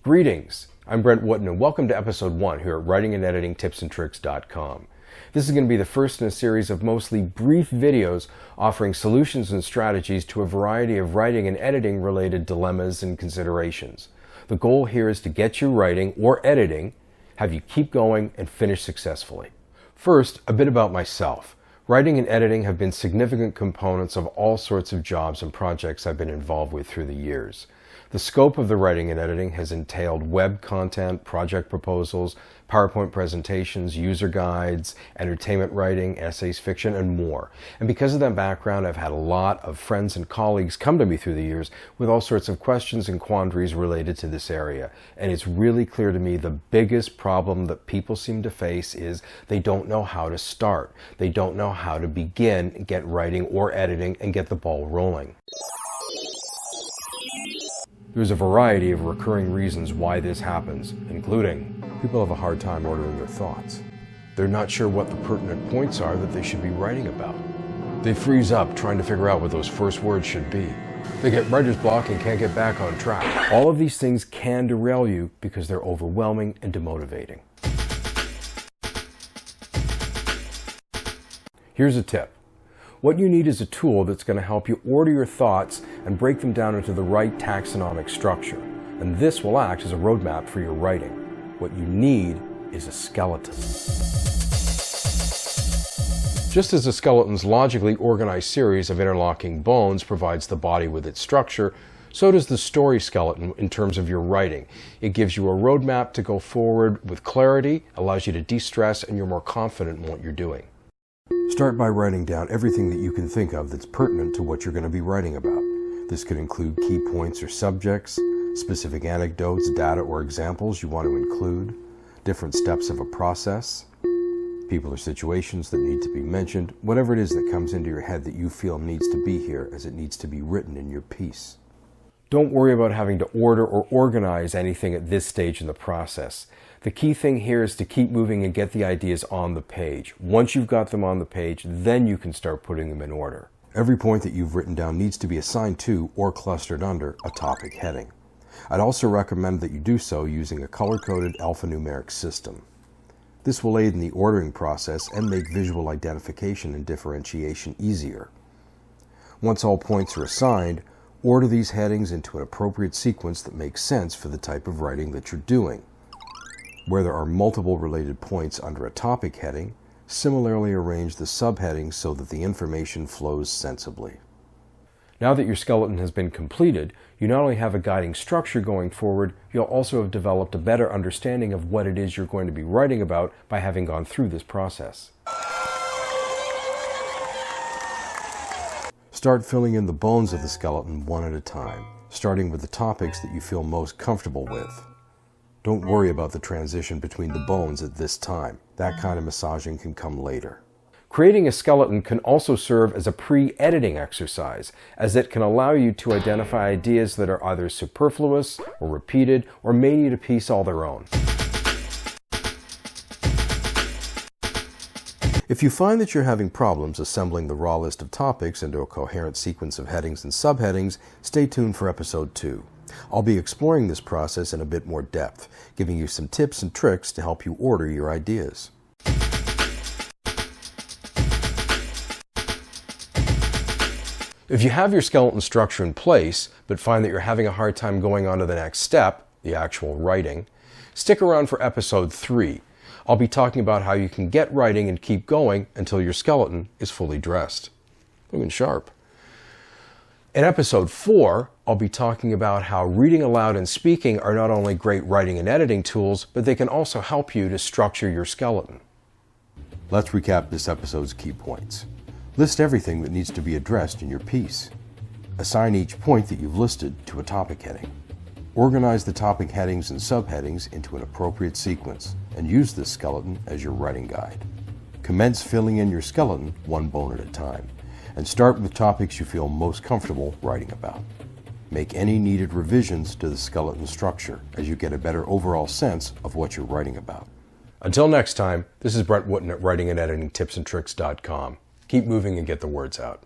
Greetings, I'm Brent Wooten and welcome to episode 1 here at writingandeditingtipsandtricks.com. This is going to be the first in a series of mostly brief videos offering solutions and strategies to a variety of writing and editing related dilemmas and considerations. The goal here is to get you writing or editing, have you keep going and finish successfully. First, a bit about myself. Writing and editing have been significant components of all sorts of jobs and projects I've been involved with through the years. The scope of the writing and editing has entailed web content, project proposals, PowerPoint presentations, user guides, entertainment writing, essays, fiction, and more. And because of that background, I've had a lot of friends and colleagues come to me through the years with all sorts of questions and quandaries related to this area. And it's really clear to me the biggest problem that people seem to face is they don't know how to start. They don't know how to begin, get writing or editing, and get the ball rolling. There's a variety of recurring reasons why this happens, including people have a hard time ordering their thoughts. They're not sure what the pertinent points are that they should be writing about. They freeze up trying to figure out what those first words should be. They get writer's block and can't get back on track. All of these things can derail you because they're overwhelming and demotivating. Here's a tip. What you need is a tool that's going to help you order your thoughts and break them down into the right taxonomic structure. And this will act as a roadmap for your writing. What you need is a skeleton. Just as a skeleton's logically organized series of interlocking bones provides the body with its structure, so does the story skeleton in terms of your writing. It gives you a roadmap to go forward with clarity, allows you to de-stress, and you're more confident in what you're doing. Start by writing down everything that you can think of that's pertinent to what you're going to be writing about. This could include key points or subjects, specific anecdotes, data, or examples you want to include, different steps of a process, people or situations that need to be mentioned, whatever it is that comes into your head that you feel needs to be here as it needs to be written in your piece. Don't worry about having to order or organize anything at this stage in the process. The key thing here is to keep moving and get the ideas on the page. Once you've got them on the page, then you can start putting them in order. Every point that you've written down needs to be assigned to or clustered under a topic heading. I'd also recommend that you do so using a color-coded alphanumeric system. This will aid in the ordering process and make visual identification and differentiation easier. Once all points are assigned, order these headings into an appropriate sequence that makes sense for the type of writing that you're doing. Where there are multiple related points under a topic heading, similarly arrange the subheadings so that the information flows sensibly. Now that your skeleton has been completed, you not only have a guiding structure going forward, you'll also have developed a better understanding of what it is you're going to be writing about by having gone through this process. Start filling in the bones of the skeleton one at a time, starting with the topics that you feel most comfortable with. Don't worry about the transition between the bones at this time. That kind of massaging can come later. Creating a skeleton can also serve as a pre-editing exercise, as it can allow you to identify ideas that are either superfluous or repeated or may need a piece all their own. If you find that you're having problems assembling the raw list of topics into a coherent sequence of headings and subheadings, stay tuned for episode 2. I'll be exploring this process in a bit more depth, giving you some tips and tricks to help you order your ideas. If you have your skeleton structure in place, but find that you're having a hard time going on to the next step, the actual writing, stick around for episode 3. I'll be talking about how you can get writing and keep going until your skeleton is fully dressed. Looking sharp. In episode 4, I'll be talking about how reading aloud and speaking are not only great writing and editing tools, but they can also help you to structure your skeleton. Let's recap this episode's key points. List everything that needs to be addressed in your piece. Assign each point that you've listed to a topic heading. Organize the topic headings and subheadings into an appropriate sequence, and use this skeleton as your writing guide. Commence filling in your skeleton one bone at a time, and start with topics you feel most comfortable writing about. Make any needed revisions to the skeleton structure as you get a better overall sense of what you're writing about. Until next time, this is Brent Wooten at writingandeditingtipsandtricks.com. Keep moving and get the words out.